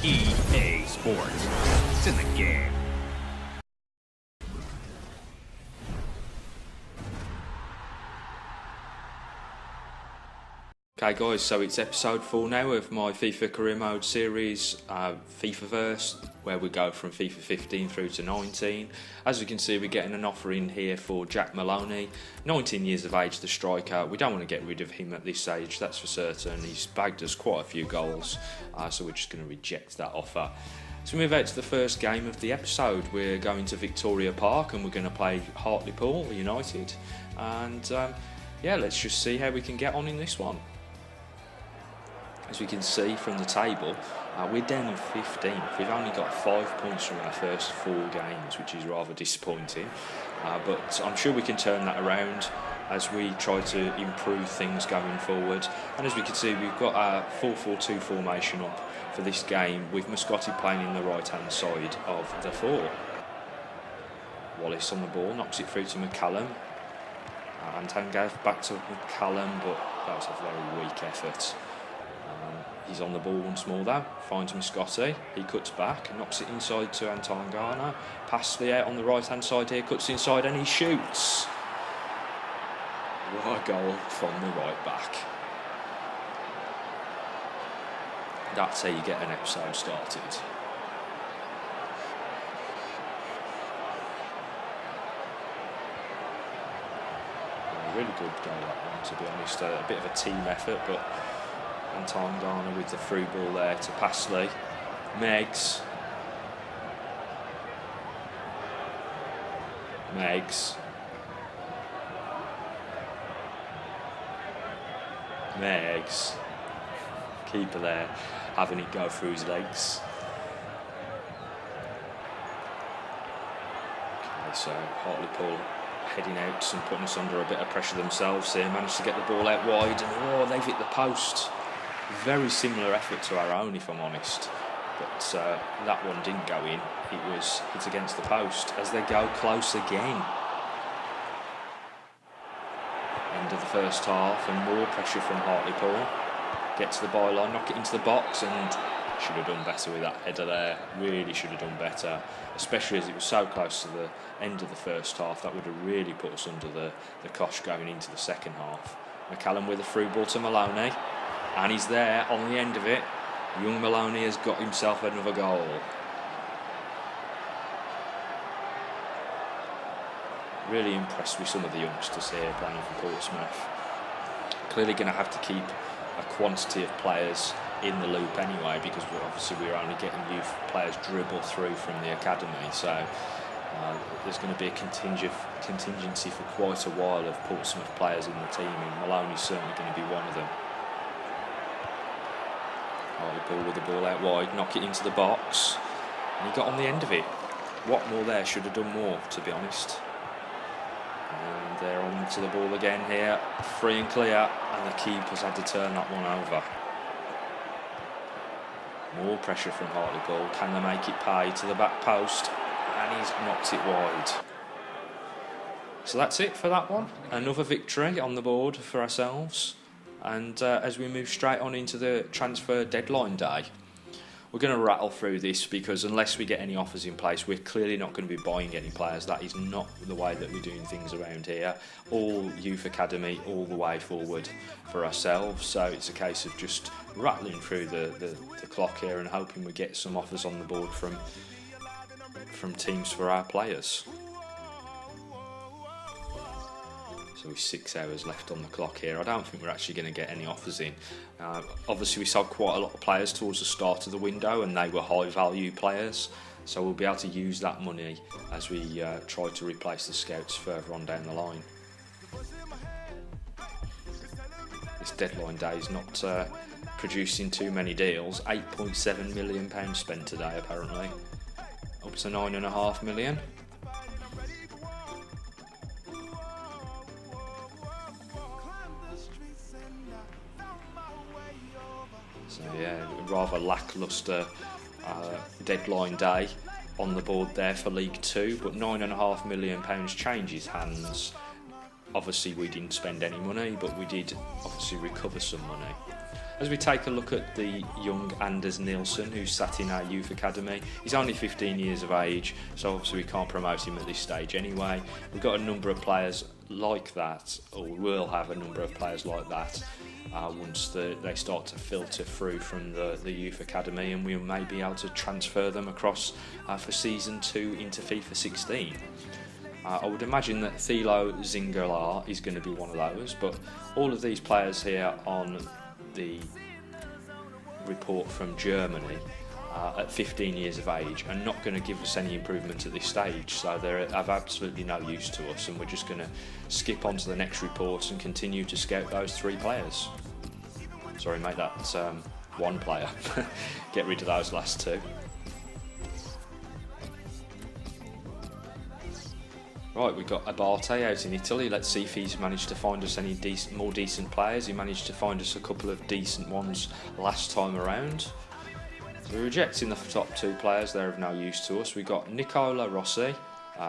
EA Sports. It's in the game. Okay guys, so it's episode 4 now of my FIFA career mode series, FIFAverse, where we go from FIFA 15 through to 19. As you can see, we're getting an offer in here for Jack Maloney, 19 years of age, the striker. We don't want to get rid of him at this stage, that's for certain. He's bagged us quite a few goals, so we're just going to reject that offer. So we move out to the first game of the episode. We're going to Victoria Park and we're going to play Hartlepool United. And yeah, let's just see how we can get on in this one. As we can see from the table, we're down in 15th. We've only got 5 points from our first 4 games, which is rather disappointing. But I'm sure we can turn that around as we try to improve things going forward. And as we can see, we've got a 4-4-2 formation up for this game, with Muscotti playing in the right-hand side of the 4. Wallace on the ball, knocks it through to McCallum. And Tangav back to McCallum, but that was a very weak effort. He's on the ball once more though, finds Muscotti, he cuts back, knocks it inside to Anton Garner, passes out on the right hand side here, cuts inside and he shoots. What a goal from the right back. That's how you get an episode started. A really good goal that one, to be honest, a bit of a team effort, but Anton Garner with the through ball there to Passley. Meggs. Keeper there, having it go through his legs. Okay, so Hartlepool heading out and putting us under a bit of pressure themselves here. Managed to get the ball out wide and they've hit the post. Very similar effort to our own, if I'm honest, but that one didn't go in. It was hit against the post as they go close again. End of the first half and more pressure from Hartlepool. Get to the byline, knock it into the box, and should have done better with that header there. Really should have done better, especially as it was so close to the end of the first half. That would have really put us under the cosh going into the second half. McCallum with a through ball to Maloney. And he's there on the end of it. Young Maloney has got himself another goal. Really impressed with some of the youngsters here playing for Portsmouth. Clearly going to have to keep a quantity of players in the loop anyway, because we're only getting youth players dribble through from the academy. So there's going to be a contingency for quite a while of Portsmouth players in the team, and Maloney's certainly going to be one of them. Hartlepool with the ball out wide, knock it into the box, and he got on the end of it. Watmore there should have done more, to be honest. And they're on to the ball again here, free and clear, and the keeper's had to turn that one over. More pressure from Hartlepool. Can they make it pay to the back post? And he's knocked it wide. So that's it for that one. Another victory on the board for ourselves. And as we move straight on into the transfer deadline day, we're going to rattle through this, because unless we get any offers in place, we're clearly not going to be buying any players. That is not the way that we're doing things around here. All youth academy, all the way forward for ourselves. So it's a case of just rattling through the clock here and hoping we get some offers on the board from teams for our players. So with 6 hours left on the clock here, I don't think we're actually going to get any offers in. Obviously we sold quite a lot of players towards the start of the window, and they were high value players, so we'll be able to use that money as we try to replace the scouts further on down the line. This deadline day is not producing too many deals. £8.7 million spent today apparently, up to £9.5 million. So yeah, rather lacklustre deadline day on the board there for League 2, but £9.5 million changes hands. Obviously we didn't spend any money, but we did obviously recover some money. As we take a look at the young Anders Nilsson, who's sat in our youth academy, he's only 15 years of age, so obviously we can't promote him at this stage anyway. We've got a number of players like that, or we'll have a number of players like that once they start to filter through from the youth academy, and we may be able to transfer them across for season 2 into FIFA 16. I would imagine that Thilo Zingler is going to be one of those, but all of these players here on the report from Germany at 15 years of age are not going to give us any improvement at this stage, so they have absolutely no use to us, and we're just going to skip on to the next report and continue to scout those 3 players. Sorry mate, that's 1 player. Get rid of those last 2. Right, we've got Abate out in Italy. Let's see if he's managed to find us any more decent players. He managed to find us a couple of decent ones last time around. So we're rejecting the top 2 players. They're of no use to us. We've got Nicola Rossi,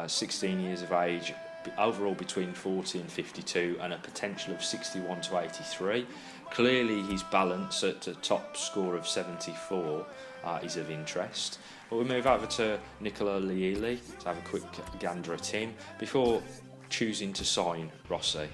16 years of age, overall between 40 and 52, and a potential of 61 to 83. Clearly his balance at a top score of 74 is of interest. But we move over to Nicola Leili to have a quick gander at him before choosing to sign Rossi.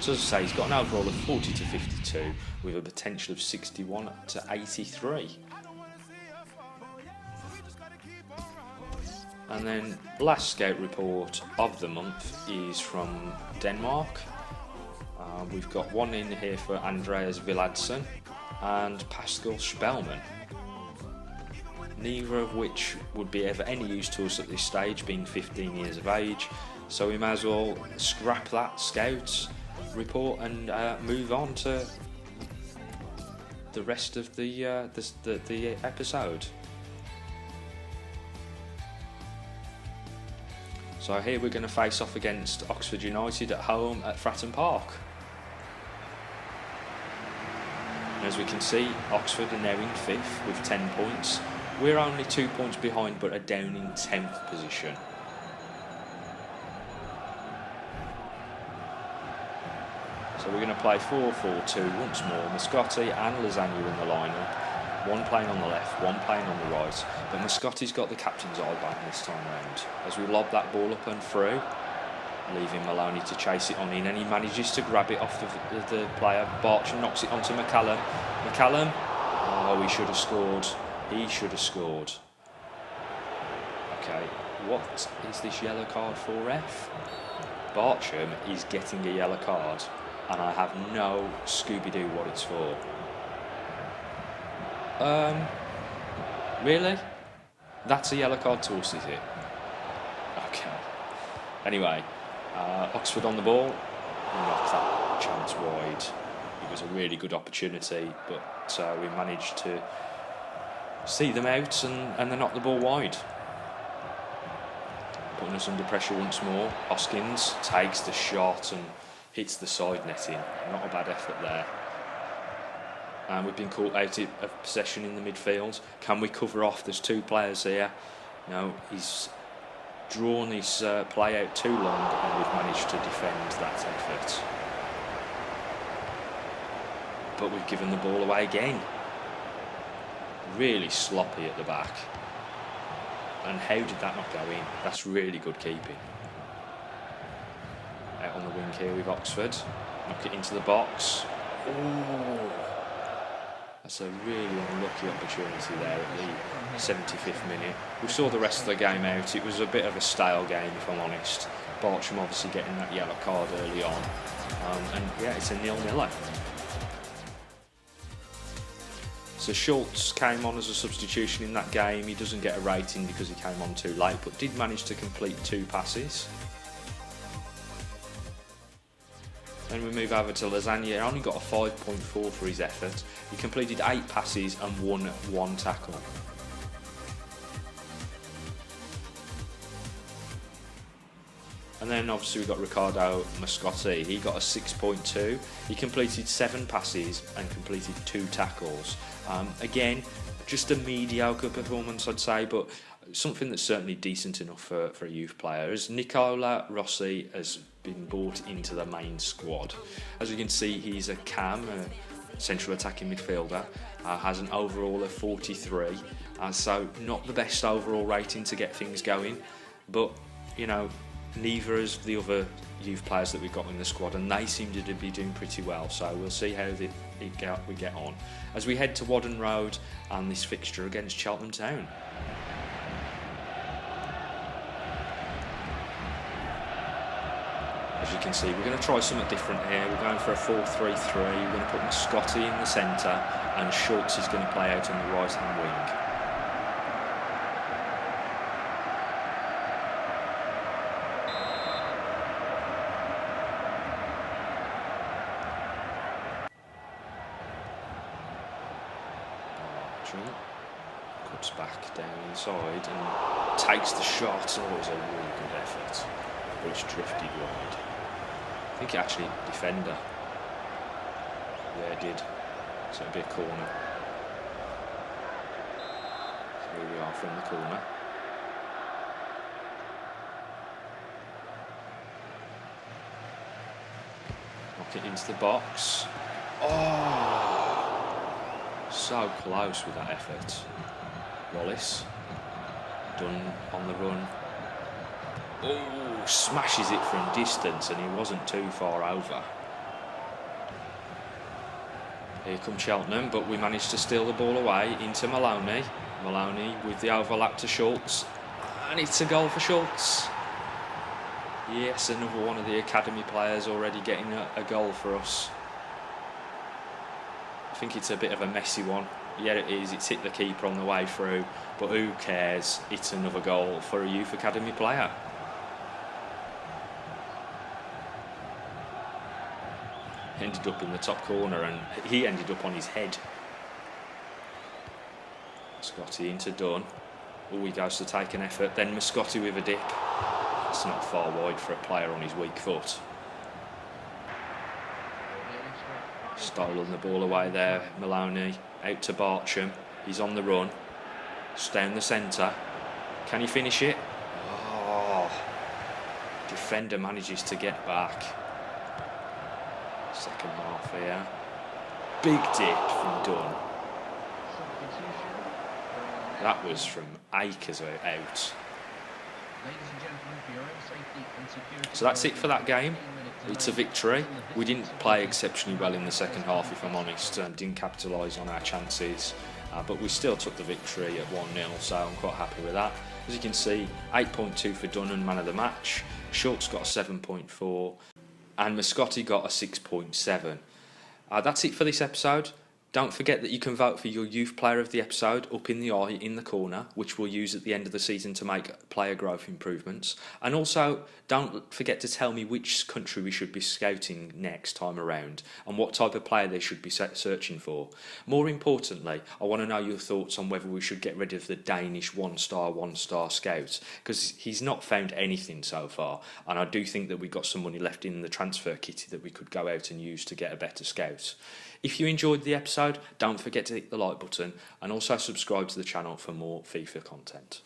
So as I say, he's got an overall of 40 to 52 with a potential of 61 to 83. And then last scout report of the month is from Denmark. We've got one in here for Andreas Villadsen and Pascal Spellman. Neither of which would be ever any use to us at this stage, being 15 years of age. So we may as well scrap that scouts report and move on to the rest of the episode. So here we're going to face off against Oxford United at home at Fratton Park. And as we can see, Oxford are now in 5th with 10 points. We're only 2 points behind, but are down in 10th position. So we're going to play 4-4-2 once more. Mascotti and Lasagna in the lineup. One playing on the left, one playing on the right. But Mascotti's got the captain's eye back this time round. As we lob that ball up and through, leaving Maloney to chase it on in, and he manages to grab it off the player. Barcher knocks it onto McCallum. McCallum, oh, he should have scored. He should have scored. Okay, what is this yellow card for, ref? Barcham is getting a yellow card, and I have no Scooby-Doo what it's for. Really? That's a yellow card to us, is it? Okay. Anyway, Oxford on the ball. Knocked that chance wide. It was a really good opportunity, but we managed to see them out and they knocked the ball wide. Putting us under pressure once more. Hoskins takes the shot and hits the side netting. Not a bad effort there. And we've been caught out of possession in the midfield. Can we cover off? There's 2 players here. No, he's drawn his play out too long, and we've managed to defend that effort. But we've given the ball away again. Really sloppy at the back. And how did that not go in? That's really good keeping. Out on the wing here with Oxford. Knock it into the box. Ooh. That's a really unlucky opportunity there at the 75th minute. We saw the rest of the game out. It was a bit of a stale game, if I'm honest. Bartram obviously getting that yellow card early on. And yeah, it's a 0-0. So Schultz came on as a substitution in that game. He doesn't get a rating because he came on too late, but did manage to complete 2 passes. Then we move over to Lasagna. He only got a 5.4 for his effort. He completed 8 passes and won 1 tackle. And then obviously we've got Riccardo Mascotti. He got a 6.2. He completed 7 passes and completed 2 tackles. Again, just a mediocre performance, I'd say, but something that's certainly decent enough for a youth player. As Nicola Rossi has been brought into the main squad. As you can see, he's a cam, central attacking midfielder, has an overall of 43, so not the best overall rating to get things going, but you know, neither is the other youth players that we've got in the squad, and they seem to be doing pretty well, so we'll see how we get on as we head to Whaddon Road and this fixture against Cheltenham Town. As you can see, we're going to try something different here. We're going for a 4-3-3. We're going to put Mascotti in the centre, and Schultz is going to play out on the right-hand wing. Cuts back down inside and takes the shot. Always a really good effort, but it's drifted wide. I think actually defender. Yeah, it did. So it'll be a corner. So here we are from the corner. Knock it into the box. Oh! So close with that effort. Wallace. Done on the run. Oh, smashes it from distance, and he wasn't too far over. Here comes Cheltenham, but we managed to steal the ball away into Maloney. Maloney with the overlap to Schultz, and it's a goal for Schultz. Yes, another one of the academy players already getting a goal for us. I think it's a bit of a messy one. Yeah, it is. It's hit the keeper on the way through, but who cares? It's another goal for a youth academy player. Ended up in the top corner, and he ended up on his head. Mascotti into Dunn. Oh, he goes to take an effort. Then Mascotti with a dip. That's not far wide for a player on his weak foot. Stolen the ball away there. Maloney out to Bartram. He's on the run. It's down the centre. Can he finish it? Oh, defender manages to get back. Second half here. Big dip from Dunn. That was from Akers out. So that's it for that game. It's a victory. We didn't play exceptionally well in the second half, if I'm honest, and didn't capitalise on our chances, but we still took the victory at 1-0, so I'm quite happy with that. As you can see, 8.2 for Dunn, man of the match. Schultz got a 7.4, and Mascotti got a 6.7. That's it for this episode. Don't forget that you can vote for your youth player of the episode up in the eye in the corner, which we'll use at the end of the season to make player growth improvements. And also, don't forget to tell me which country we should be scouting next time around and what type of player they should be searching for. More importantly, I want to know your thoughts on whether we should get rid of the Danish one-star scout, because he's not found anything so far, and I do think that we've got some money left in the transfer kitty that we could go out and use to get a better scout. If you enjoyed the episode, don't forget to hit the like button and also subscribe to the channel for more FIFA content.